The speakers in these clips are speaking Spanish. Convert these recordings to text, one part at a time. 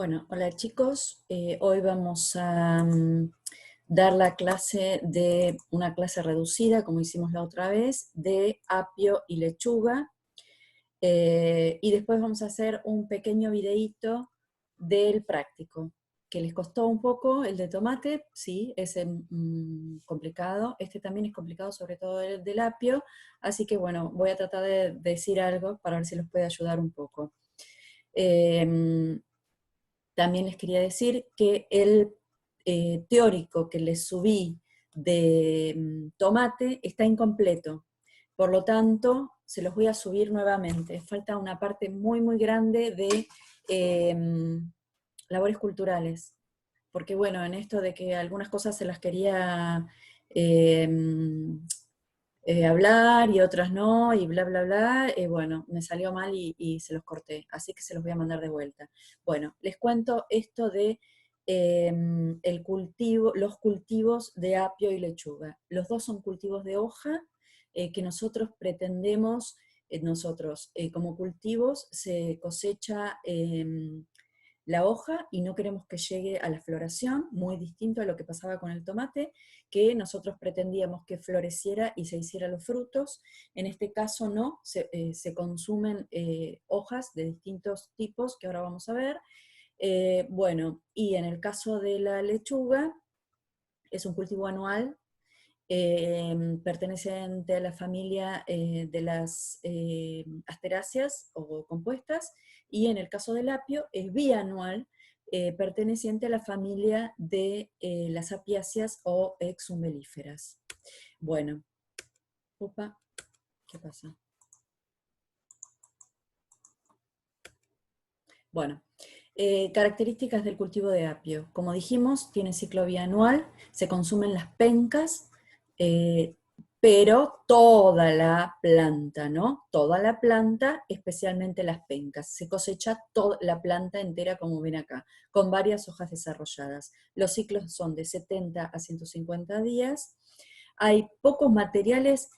Bueno, hola chicos, hoy vamos a dar la clase de una clase reducida, como hicimos la otra vez, de apio y lechuga, y después vamos a hacer un pequeño videíto del práctico, que les costó un poco el de tomate, sí, es complicado, este también es complicado, sobre todo el del apio, así que bueno, voy a tratar de decir algo para ver si los puede ayudar un poco. También les quería decir que el teórico que les subí de tomate está incompleto. Por lo tanto, se los voy a subir nuevamente. Falta una parte muy, muy grande de labores culturales. Porque bueno, en esto de que algunas cosas se las quería eh, hablar y otras no, y bla, bla, bla, bueno, me salió mal y se los corté, así que se los voy a mandar de vuelta. Bueno, les cuento esto de los cultivos de apio y lechuga. Los dos son cultivos de hoja que nosotros pretendemos, como cultivos se cosecha la hoja y no queremos que llegue a la floración, muy distinto a lo que pasaba con el tomate, que nosotros pretendíamos que floreciera y se hicieran los frutos. En este caso no, se consumen hojas de distintos tipos que ahora vamos a ver. Bueno, y en el caso de la lechuga, es un cultivo anual, perteneciente a la familia de las asteráceas o compuestas, y en el caso del apio es bianual, perteneciente a la familia de las apiáceas o exumbelíferas. Bueno, opa, ¿qué pasa? Bueno, características del cultivo de apio. Como dijimos, tiene ciclo bianual, se consumen las pencas, eh, pero toda la planta, ¿no? Toda la planta, especialmente las pencas. Se cosecha toda la planta entera, como ven acá, con varias hojas desarrolladas. Los ciclos son de 70 a 150 días. Hay pocos materiales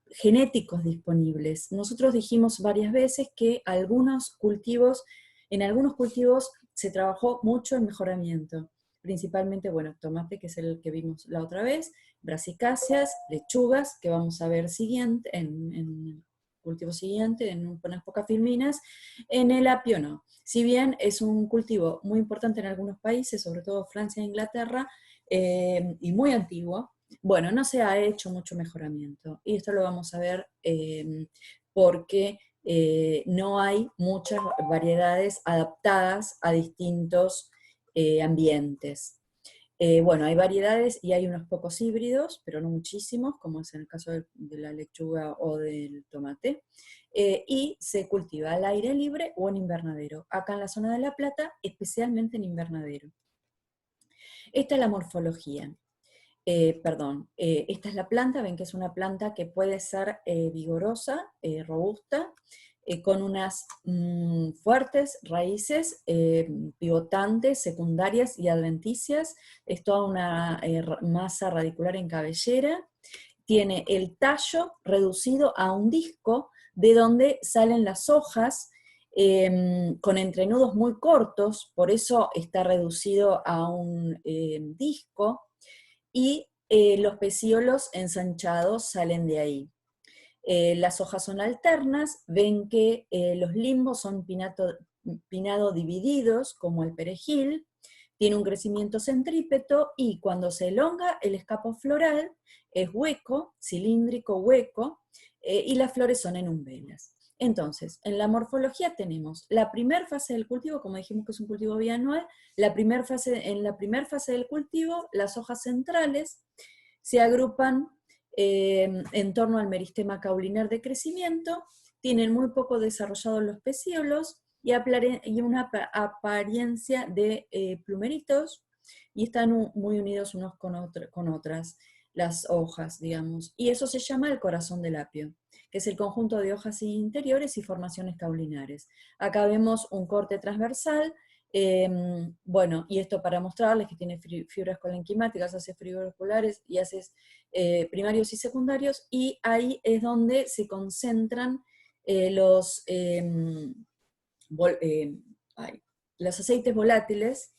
genéticos disponibles. Nosotros dijimos varias veces que en algunos cultivos se trabajó mucho el mejoramiento, principalmente, bueno, tomate, que es el que vimos la otra vez, brasicáceas, lechugas, que vamos a ver en el cultivo siguiente, en unas pocas filminas. En el apio no. Si bien es un cultivo muy importante en algunos países, sobre todo Francia e Inglaterra, y muy antiguo, bueno, no se ha hecho mucho mejoramiento, y esto lo vamos a ver porque no hay muchas variedades adaptadas a distintos ambientes. Bueno, hay variedades y hay unos pocos híbridos, pero no muchísimos, como es en el caso de la lechuga o del tomate, y se cultiva al aire libre o en invernadero. Acá en la zona de La Plata, especialmente en invernadero. Esta es la morfología. Esta es la planta, ven que es una planta que puede ser vigorosa, robusta, con unas fuertes raíces pivotantes, secundarias y adventicias. Es toda una masa radicular en cabellera. Tiene el tallo reducido a un disco de donde salen las hojas con entrenudos muy cortos, por eso está reducido a un disco, y los pecíolos ensanchados salen de ahí. Las hojas son alternas, ven que los limbos son pinado divididos, como el perejil, tiene un crecimiento centrípeto, y cuando se elonga el escapo floral es hueco, cilíndrico hueco, y las flores son en umbelas. Entonces, en la morfología tenemos la primera fase del cultivo, como dijimos que es un cultivo bianual. En la primera fase del cultivo, las hojas centrales se agrupan en torno al meristema caulinar de crecimiento, tienen muy poco desarrollados los pecíolos y una apariencia de plumeritos, y están muy unidos unos con otras, las hojas, digamos. Y eso se llama el corazón del apio, que es el conjunto de hojas interiores y formaciones caulinares. Acá vemos un corte transversal. Bueno, y esto para mostrarles que tiene fibras colenquimáticas, hace fibras oculares y hace primarios y secundarios, y ahí es donde se concentran los... ay, los aceites volátiles,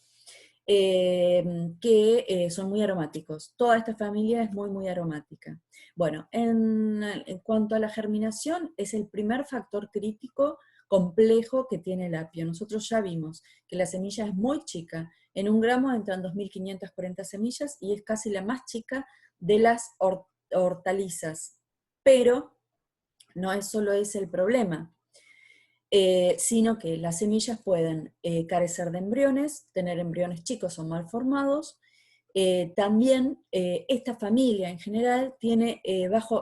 que son muy aromáticos. Toda esta familia es muy, muy aromática. Bueno, en cuanto a la germinación, es el primer factor crítico complejo que tiene el apio. Nosotros ya vimos que la semilla es muy chica. En 1 gramo entran 2.540 semillas y es casi la más chica de las hortalizas. Pero no es solo ese el problema. Sino que las semillas pueden carecer de embriones, tener embriones chicos o mal formados. También esta familia en general tiene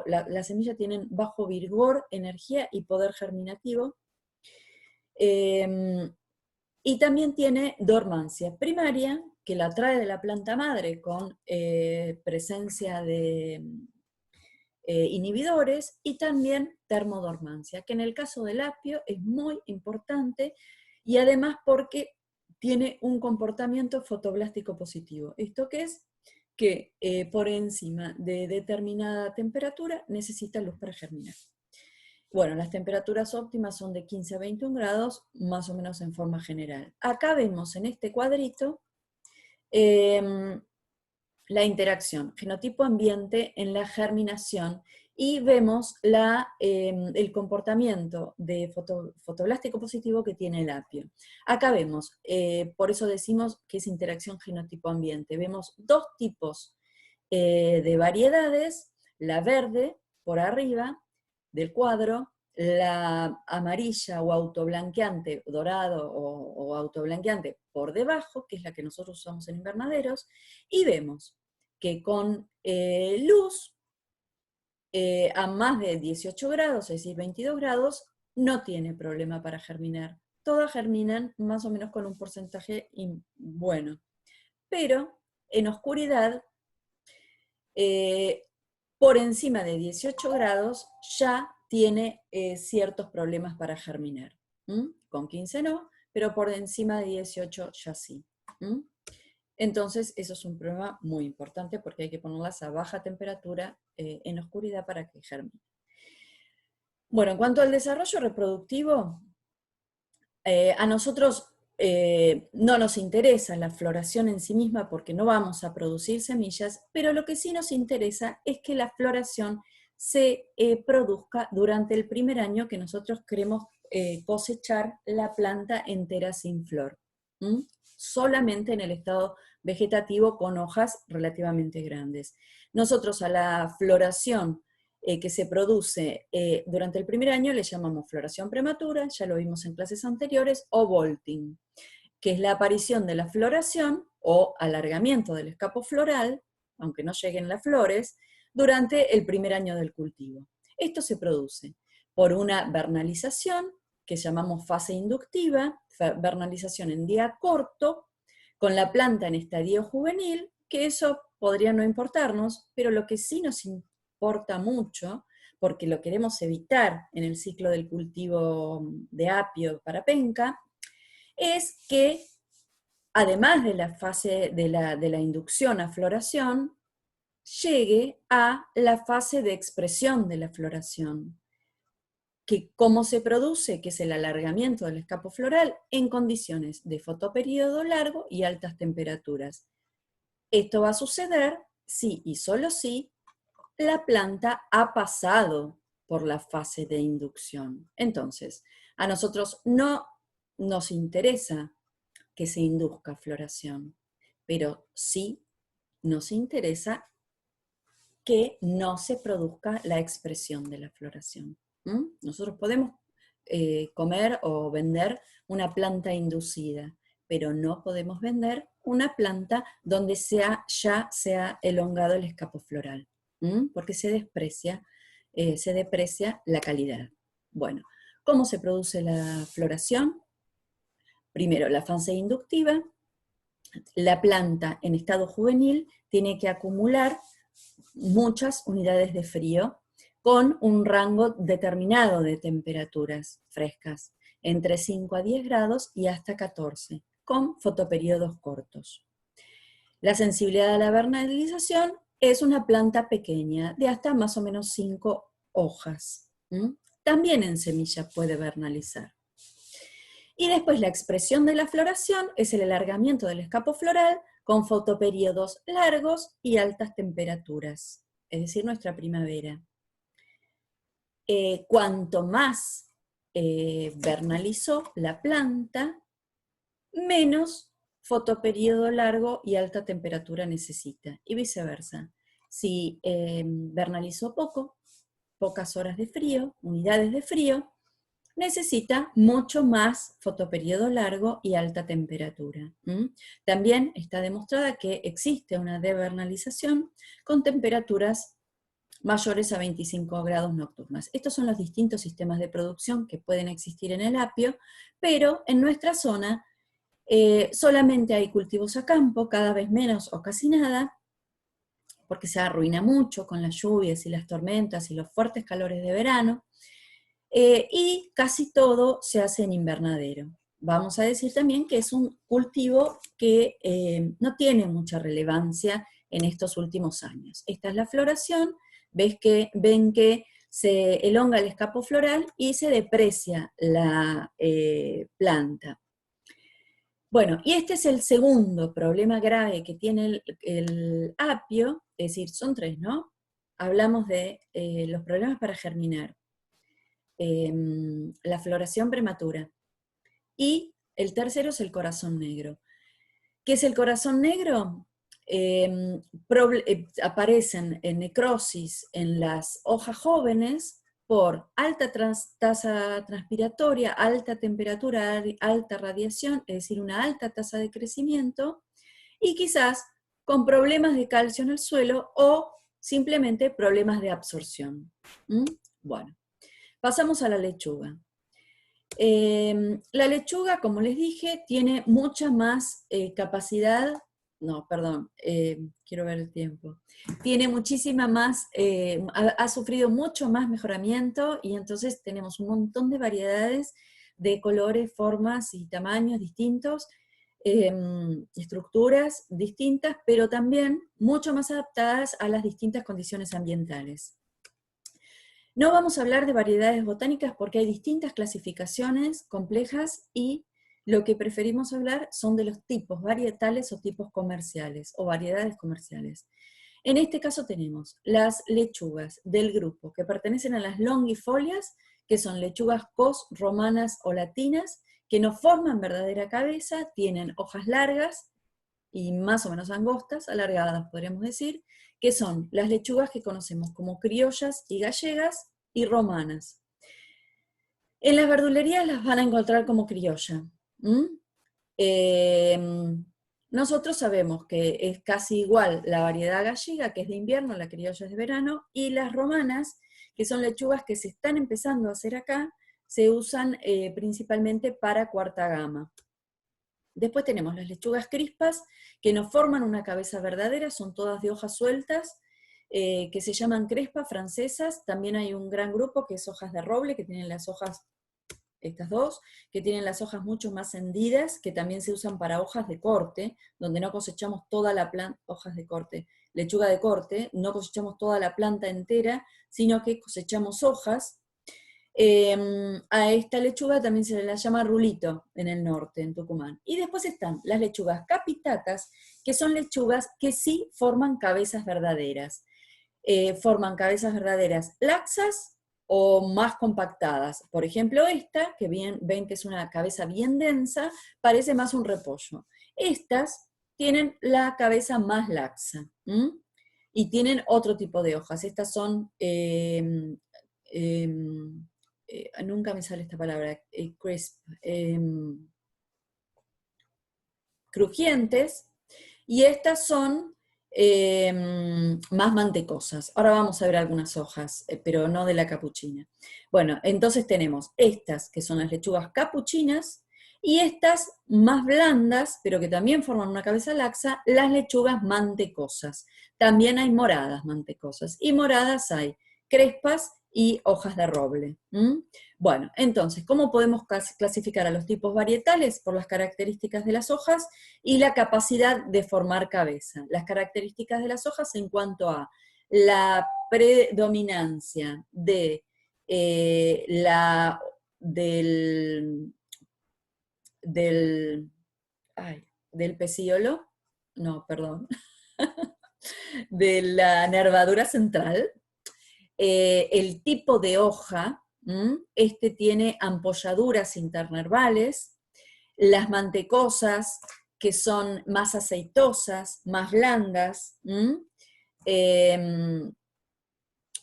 las semillas tienen bajo vigor, energía y poder germinativo. Y también tiene dormancia primaria, que la trae de la planta madre con presencia de inhibidores, y también termodormancia, que en el caso del apio es muy importante, y además porque tiene un comportamiento fotoblástico positivo. ¿Esto qué es? Que por encima de determinada temperatura necesita luz para germinar. Bueno, las temperaturas óptimas son de 15 a 21 grados, más o menos en forma general. Acá vemos en este cuadrito la interacción genotipo-ambiente en la germinación, y vemos el comportamiento de fotoblástico positivo que tiene el apio. Acá vemos, por eso decimos que es interacción genotipo-ambiente, vemos dos tipos de variedades: la verde por arriba del cuadro, la amarilla o autoblanqueante, dorado o autoblanqueante por debajo, que es la que nosotros usamos en invernaderos, y vemos que con luz a más de 18 grados, es decir, 22 grados, no tiene problema para germinar. Todas germinan más o menos con un porcentaje bueno, pero en oscuridad, por encima de 18 grados ya tiene ciertos problemas para germinar. Con 15 no, pero por encima de 18 ya sí. Entonces, eso es un problema muy importante, porque hay que ponerlas a baja temperatura en oscuridad para que germine. Bueno, en cuanto al desarrollo reproductivo, a nosotros no nos interesa la floración en sí misma, porque no vamos a producir semillas, pero lo que sí nos interesa es que la floración se produzca durante el primer año que nosotros queremos cosechar la planta entera sin flor. Solamente en el estado vegetativo con hojas relativamente grandes. Nosotros a la floración que se produce durante el primer año le llamamos floración prematura, ya lo vimos en clases anteriores, o bolting, que es la aparición de la floración o alargamiento del escapo floral, aunque no lleguen las flores, durante el primer año del cultivo. Esto se produce por una vernalización, que llamamos fase inductiva, vernalización en día corto, con la planta en estadio juvenil, que eso podría no importarnos, pero lo que sí nos importa mucho, porque lo queremos evitar en el ciclo del cultivo de apio para penca, es que además de la fase de la inducción a floración, llegue a la fase de expresión de la floración. Que ¿cómo se produce? Que es el alargamiento del escapo floral en condiciones de fotoperíodo largo y altas temperaturas. Esto va a suceder si y solo si la planta ha pasado por la fase de inducción. Entonces, a nosotros no nos interesa que se induzca floración, pero sí nos interesa que no se produzca la expresión de la floración. Nosotros podemos comer o vender una planta inducida, pero no podemos vender una planta donde ya sea elongado el escapo floral, porque se deprecia la calidad. Bueno, ¿cómo se produce la floración? Primero, la fase inductiva. La planta en estado juvenil tiene que acumular muchas unidades de frío con un rango determinado de temperaturas frescas, entre 5 a 10 grados y hasta 14, con fotoperiodos cortos. La sensibilidad a la vernalización es una planta pequeña, de hasta más o menos 5 hojas. También en semilla puede vernalizar. Y después la expresión de la floración es el alargamiento del escapo floral con fotoperíodos largos y altas temperaturas, es decir, nuestra primavera. Cuanto más vernalizó la planta, menos fotoperíodo largo y alta temperatura necesita, y viceversa. Si vernalizó poco, pocas horas de frío, unidades de frío, necesita mucho más fotoperíodo largo y alta temperatura. También está demostrada que existe una devernalización con temperaturas mayores a 25 grados nocturnas. Estos son los distintos sistemas de producción que pueden existir en el apio, pero en nuestra zona solamente hay cultivos a campo, cada vez menos o casi nada, porque se arruina mucho con las lluvias y las tormentas y los fuertes calores de verano, y casi todo se hace en invernadero. Vamos a decir también que es un cultivo que no tiene mucha relevancia en estos últimos años. Esta es la floración, ven que se elonga el escapo floral y se deprecia la planta. Bueno, y este es el segundo problema grave que tiene el apio, es decir, son tres, ¿no? Hablamos de los problemas para germinar, la floración prematura, y el tercero es el corazón negro. ¿Qué es el corazón negro? Aparecen en necrosis en las hojas jóvenes por alta tasa transpiratoria, alta temperatura, alta radiación, es decir, una alta tasa de crecimiento, y quizás con problemas de calcio en el suelo o simplemente problemas de absorción. Bueno, pasamos a la lechuga. La lechuga, como les dije, tiene mucha más capacidad, no, perdón, quiero ver el tiempo, tiene muchísima más, ha sufrido mucho más mejoramiento, y entonces tenemos un montón de variedades de colores, formas y tamaños distintos, estructuras distintas, pero también mucho más adaptadas a las distintas condiciones ambientales. No vamos a hablar de variedades botánicas porque hay distintas clasificaciones complejas, y lo que preferimos hablar son de los tipos varietales o tipos comerciales o variedades comerciales. En este caso tenemos las lechugas del grupo que pertenecen a las longifolias, que son lechugas cos, romanas o latinas, que no forman verdadera cabeza, tienen hojas largas y más o menos angostas, alargadas podríamos decir, que son las lechugas que conocemos como criollas y gallegas y romanas. En las verdulerías las van a encontrar como criolla. Nosotros sabemos que es casi igual la variedad gallega, que es de invierno, la criolla es de verano, y las romanas, que son lechugas que se están empezando a hacer acá, se usan principalmente para cuarta gama. Después tenemos las lechugas crispas, que no forman una cabeza verdadera, son todas de hojas sueltas, que se llaman crespas francesas. También hay un gran grupo que es hojas de roble, que tienen las hojas, estas dos, que tienen las hojas mucho más hendidas, que también se usan para hojas de corte, donde no cosechamos toda la planta, hojas de corte, lechuga de corte, no cosechamos toda la planta entera, sino que cosechamos hojas. A esta lechuga también se la llama rulito en el norte, en Tucumán. Y después están las lechugas capitatas, que son lechugas que sí forman cabezas verdaderas. Forman cabezas verdaderas laxas o más compactadas. Por ejemplo, esta, que ven que es una cabeza bien densa, parece más un repollo. Estas tienen la cabeza más laxa, y tienen otro tipo de hojas. Estas son... nunca me sale esta palabra, crisp, crujientes, y estas son más mantecosas. Ahora vamos a ver algunas hojas, pero no de la capuchina. Bueno, entonces tenemos estas, que son las lechugas capuchinas, y estas más blandas, pero que también forman una cabeza laxa, las lechugas mantecosas. También hay moradas mantecosas, y moradas hay crespas y hojas de roble. Bueno, entonces, ¿cómo podemos clasificar a los tipos varietales? Por las características de las hojas y la capacidad de formar cabeza. Las características de las hojas en cuanto a la predominancia de, del del pecíolo, no, perdón, de la nervadura central, el tipo de hoja, este tiene ampolladuras internervales, las mantecosas, que son más aceitosas, más blandas,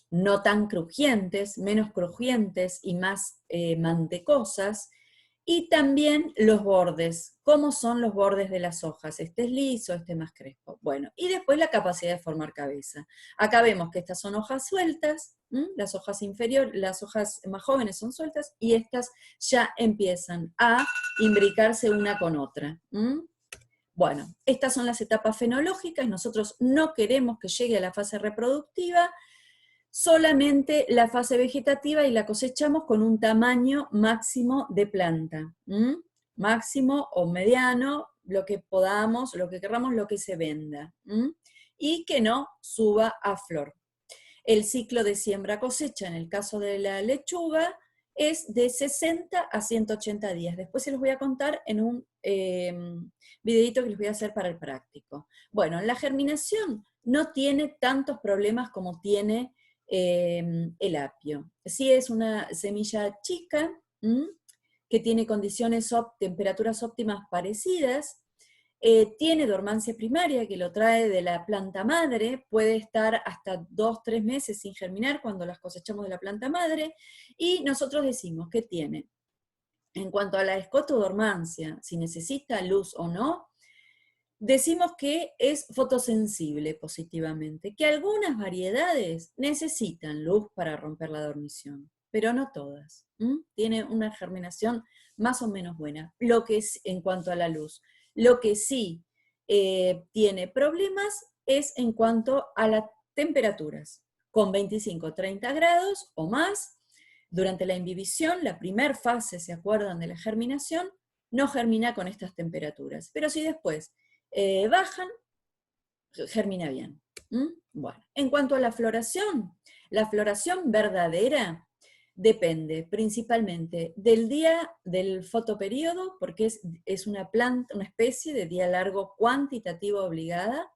no tan crujientes, menos crujientes y más mantecosas, y también los bordes, cómo son los bordes de las hojas, este es liso, este es más crespo. Bueno, y después la capacidad de formar cabeza. Acá vemos que estas son hojas sueltas, las hojas inferiores, las hojas más jóvenes son sueltas, y estas ya empiezan a imbricarse una con otra. Bueno, estas son las etapas fenológicas, nosotros no queremos que llegue a la fase reproductiva, solamente la fase vegetativa, y la cosechamos con un tamaño máximo de planta, máximo o mediano, lo que podamos, lo que queramos, lo que se venda, y que no suba a flor. El ciclo de siembra-cosecha en el caso de la lechuga es de 60 a 180 días. Después se los voy a contar en un videito que les voy a hacer para el práctico. Bueno, la germinación no tiene tantos problemas como tiene el apio. Sí es una semilla chica, que tiene condiciones, temperaturas óptimas parecidas, tiene dormancia primaria, que lo trae de la planta madre, puede estar hasta 2-3 meses sin germinar cuando las cosechamos de la planta madre, y nosotros decimos que tiene, en cuanto a la escotodormancia, si necesita luz o no, decimos que es fotosensible positivamente, que algunas variedades necesitan luz para romper la dormición, pero no todas. Tiene una germinación más o menos buena. Lo que es en cuanto a la luz. Lo que sí tiene problemas es en cuanto a las temperaturas. Con 25-30 grados o más, durante la imbibición, la primera fase, ¿se acuerdan de la germinación? No germina con estas temperaturas. Pero si después bajan, germina bien. Bueno, en cuanto a la floración verdadera depende principalmente del día del fotoperíodo, porque es una planta, una especie de día largo cuantitativo obligada.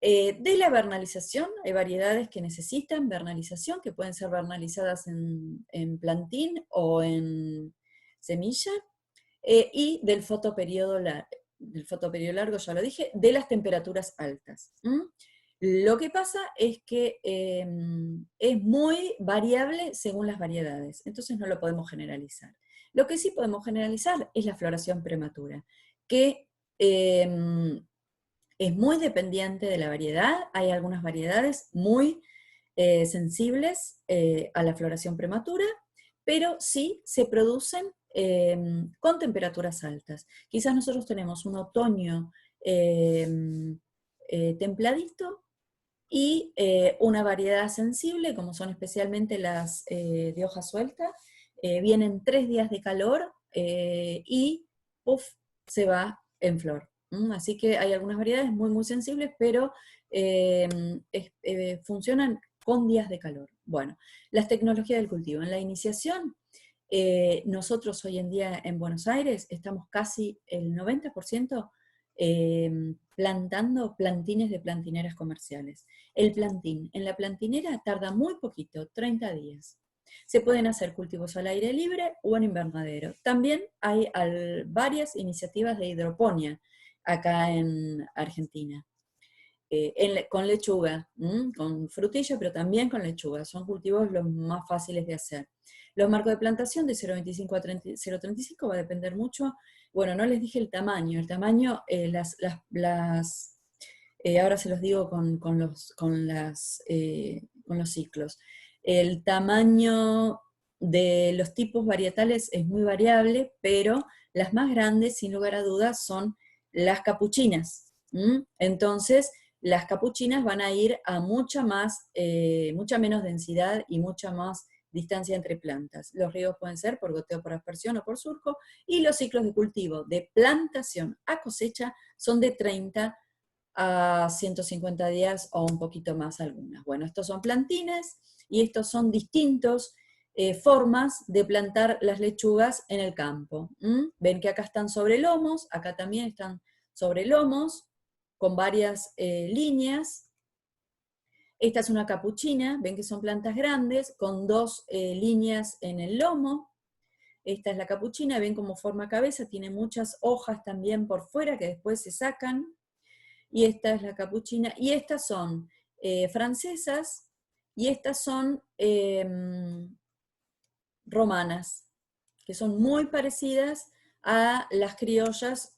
De la vernalización, hay variedades que necesitan vernalización, que pueden ser vernalizadas en plantín o en semilla, y del fotoperiodo largo, ya lo dije, de las temperaturas altas. Lo que pasa es que es muy variable según las variedades, entonces no lo podemos generalizar. Lo que sí podemos generalizar es la floración prematura, que es muy dependiente de la variedad. Hay algunas variedades muy sensibles a la floración prematura, pero sí se producen con temperaturas altas. Quizás nosotros tenemos un otoño templadito y una variedad sensible, como son especialmente las de hoja suelta, vienen 3 días de calor y puff, se va en flor. Así que hay algunas variedades muy, muy sensibles, pero funcionan con días de calor. Bueno, las tecnologías del cultivo. En la iniciación, nosotros hoy en día en Buenos Aires estamos casi el 90% plantando plantines de plantineras comerciales. El plantín en la plantinera tarda muy poquito, 30 días. Se pueden hacer cultivos al aire libre o en invernadero. También hay varias iniciativas de hidroponía acá en Argentina. Con lechuga, con frutilla, pero también con lechuga. Son cultivos los más fáciles de hacer. Los marcos de plantación de 0,25 a 0,35 va a depender mucho. Bueno, no les dije el tamaño. El tamaño, ahora se los digo con los ciclos. El tamaño de los tipos varietales es muy variable, pero las más grandes, sin lugar a dudas, son las capuchinas. Entonces, las capuchinas van a ir a mucha menos densidad y mucha más distancia entre plantas. Los riegos pueden ser por goteo, por aspersión o por surco, y los ciclos de cultivo de plantación a cosecha son de 30 a 150 días o un poquito más algunas. Bueno, estos son plantines y estos son distintos formas de plantar las lechugas en el campo. Ven que acá están sobre lomos, acá también están sobre lomos, con varias líneas. Esta es una capuchina, ven que son plantas grandes, con 2 líneas en el lomo. Esta es la capuchina, ven cómo forma cabeza, tiene muchas hojas también por fuera que después se sacan. Y esta es la capuchina, y estas son francesas, y estas son romanas, que son muy parecidas a las criollas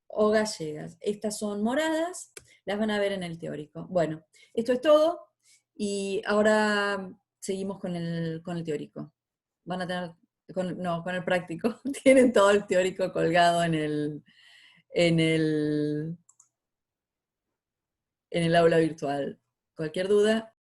o gallegas. Estas son moradas, las van a ver en el teórico. Bueno, esto es todo, y ahora seguimos con el teórico. Van a tener, no, con el práctico. Tienen todo el teórico colgado en el, en el aula virtual. Cualquier duda,